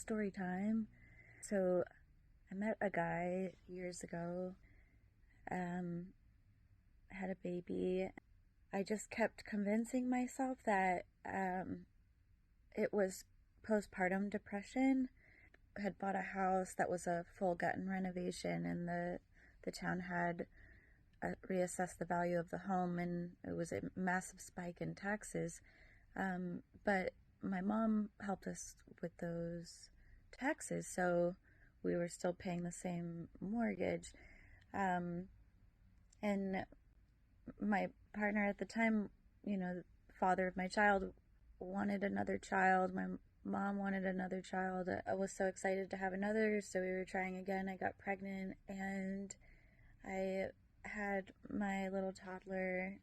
story time. So I met a guy years ago, um, had a baby. I just kept convincing myself that it was postpartum depression. I had bought a house that was a full gut and renovation, and the town had reassessed the value of the home, and it was a massive spike in taxes. But my mom helped us with those taxes, so we were still paying the same mortgage. Um, and my partner at the time, the father of my child, wanted another child. My mom wanted another child. I was so excited to have another, so we were trying again. I got pregnant, and I had my little toddler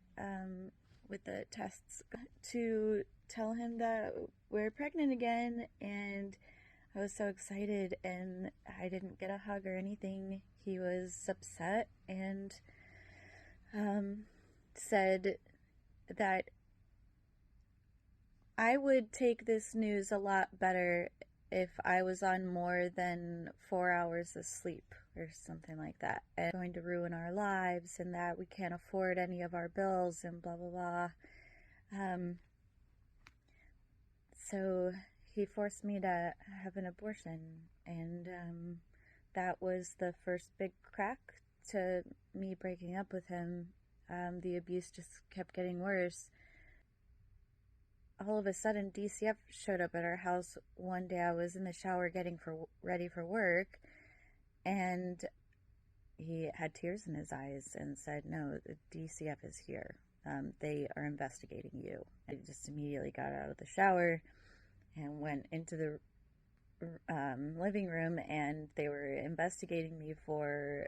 with the tests to tell him that we're pregnant again. And I was so excited, and I didn't get a hug or anything. He was upset and um, said that I would take this news a lot better if I was on more than 4 hours of sleep or something like that. And going to ruin our lives, and that we can't afford any of our bills and blah, blah, blah. So he forced me to have an abortion, and that was the first big crack to me breaking up with him. The abuse just kept getting worse. All of a sudden, DCF showed up at our house one day. I was in the shower getting ready for work, and he had tears in his eyes and said, "No, the DCF is here. They are investigating you." I just immediately got out of the shower and went into the living room, and they were investigating me for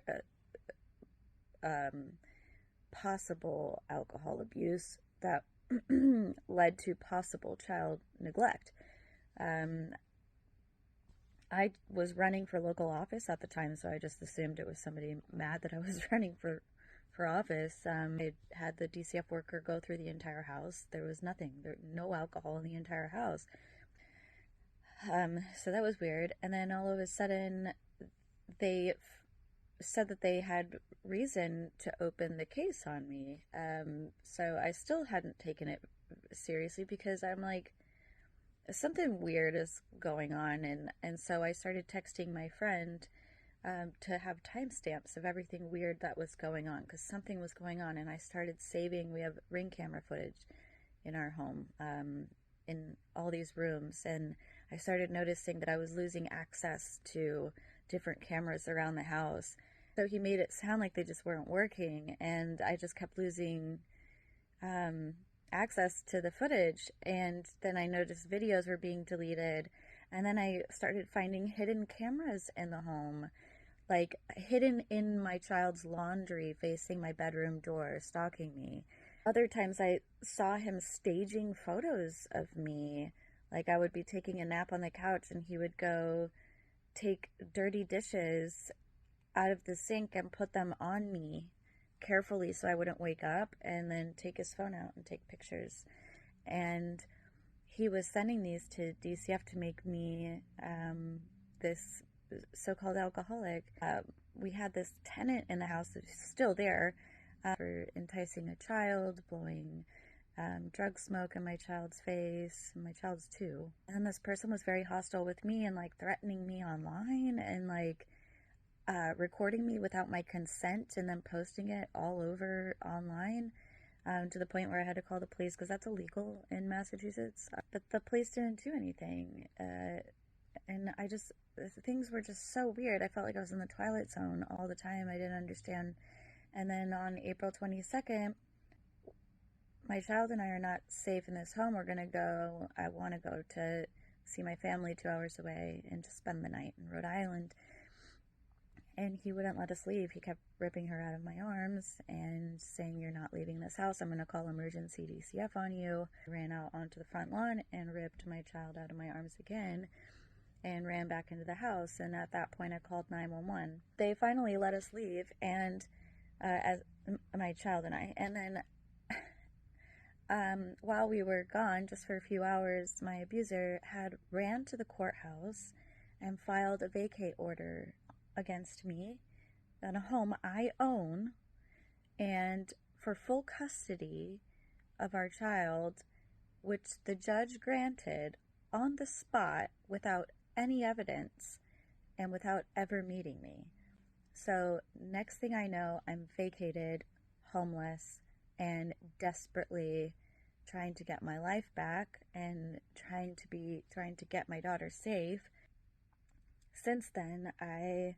possible alcohol abuse that led to possible child neglect. I was running for local office at the time, so I just assumed it was somebody mad that I was running for office. I had the DCF worker go through the entire house. There was nothing, no alcohol in the entire house. So that was weird. And then all of a sudden, they said that they had reason to open the case on me. So I still hadn't taken it seriously, because I'm like, something weird is going on. And so I started texting my friend to have timestamps of everything weird that was going on, because something was going on. And I started saving, we have Ring camera footage in our home, in all these rooms. And I started noticing that I was losing access to different cameras around the house. So he made it sound like they just weren't working, and I just kept losing access to the footage. And then I noticed videos were being deleted, and then I started finding hidden cameras in the home, like hidden in my child's laundry facing my bedroom door, stalking me. Other times I saw him staging photos of me. Like, I would be taking a nap on the couch, and he would go take dirty dishes out of the sink and put them on me carefully so I wouldn't wake up, and then take his phone out and take pictures. And he was sending these to DCF to make me this so-called alcoholic. We had this tenant in the house that's still there, for enticing a child, blowing drug smoke in my child's face, my child's too. And this person was very hostile with me, and like threatening me online, and like recording me without my consent, and then posting it all over online, to the point where I had to call the police, because that's illegal in Massachusetts. But the police didn't do anything. And things were just so weird. I felt like I was in the Twilight Zone all the time. I didn't understand. And then on April 22nd, my child and I are not safe in this home. I want to go to see my family 2 hours away and to spend the night in Rhode Island. And he wouldn't let us leave. He kept ripping her out of my arms and saying, "You're not leaving this house. I'm going to call emergency DCF on you." I ran out onto the front lawn and ripped my child out of my arms again, and ran back into the house. And at that point, I called 911. They finally let us leave, and as my child and I. And then while we were gone, just for a few hours, my abuser had ran to the courthouse and filed a vacate order against me on a home I own, and for full custody of our child, which the judge granted on the spot without any evidence and without ever meeting me. So, next thing I know, I'm vacated, homeless, and desperately trying to get my life back and trying to get my daughter safe. Since then, I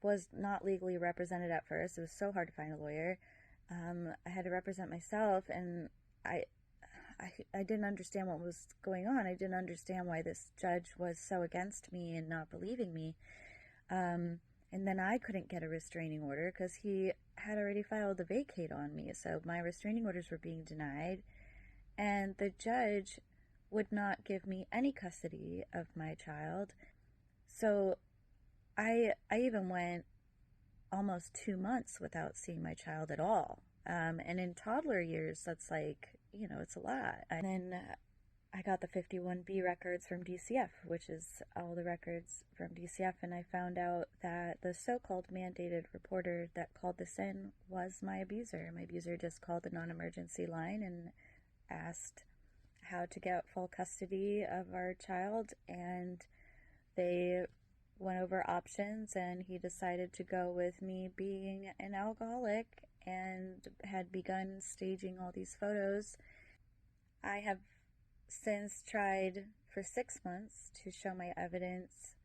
was not legally represented at first. It was so hard to find a lawyer. I had to represent myself, and I, I didn't understand what was going on. I didn't understand why this judge was so against me and not believing me. And then I couldn't get a restraining order because he had already filed a vacate on me. So my restraining orders were being denied, and the judge would not give me any custody of my child. So I even went almost 2 months without seeing my child at all. And in toddler years, that's like, it's a lot. And then I got the 51B records from DCF, which is all the records from DCF, and I found out that the so-called mandated reporter that called this in was my abuser. My abuser just called the non-emergency line and asked how to get full custody of our child, and they went over options, and he decided to go with me being an alcoholic and had begun staging all these photos. I have since tried for 6 months to show my evidence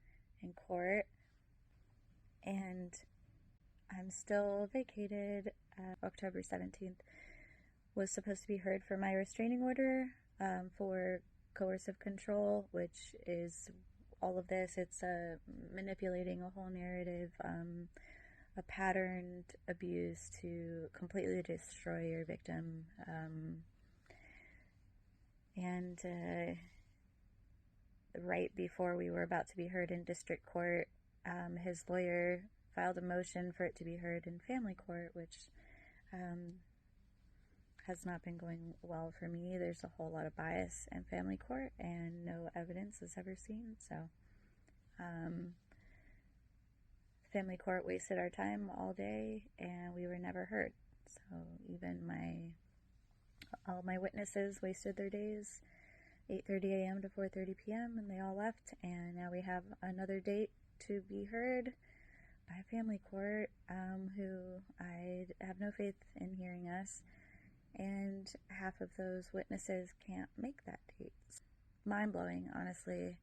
in court, and I'm still vacated. October 17th was supposed to be heard for my restraining order for coercive control, which is all of this. It's manipulating a whole narrative, a patterned abuse to completely destroy your victim. And right before we were about to be heard in district court, his lawyer filed a motion for it to be heard in family court, which has not been going well for me. There's a whole lot of bias in family court, and no evidence is ever seen. So family court wasted our time all day, and we were never heard. So even all my witnesses wasted their days, 8:30 a.m. to 4:30 p.m., and they all left. And now we have another date to be heard by family court, who I have no faith in hearing us. And half of those witnesses can't make that date. It's mind-blowing, honestly,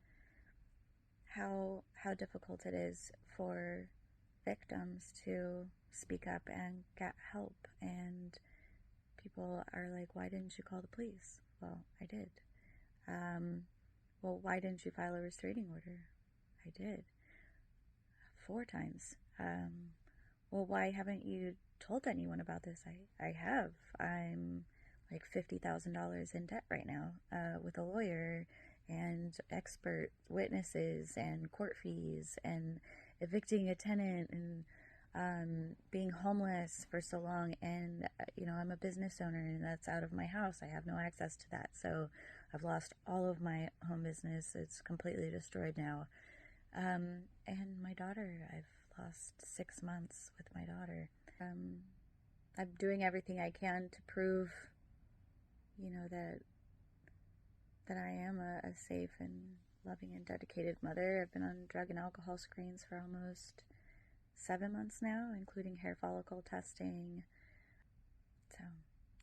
how difficult it is for victims to speak up and get help. And people are like, why didn't you call the police? Well, I did. Well, why didn't you file a restraining order? I did. 4 times. Well, why haven't you told anyone about this? I have. I'm like $50,000 in debt right now, with a lawyer and expert witnesses and court fees and evicting a tenant and being homeless for so long. And, I'm a business owner, and that's out of my house. I have no access to that. So I've lost all of my home business. It's completely destroyed now. And my daughter, I've lost 6 months with my daughter. I'm doing everything I can to prove, that I am a safe and loving and dedicated mother. I've been on drug and alcohol screens for almost 7 months now, including hair follicle testing. So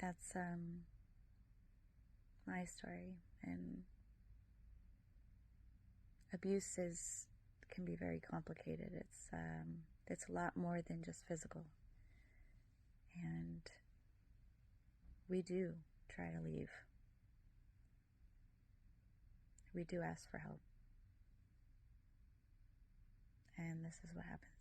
that's my story. And abuse can be very complicated. It's a lot more than just physical. And we do try to leave. We do ask for help. And this is what happens.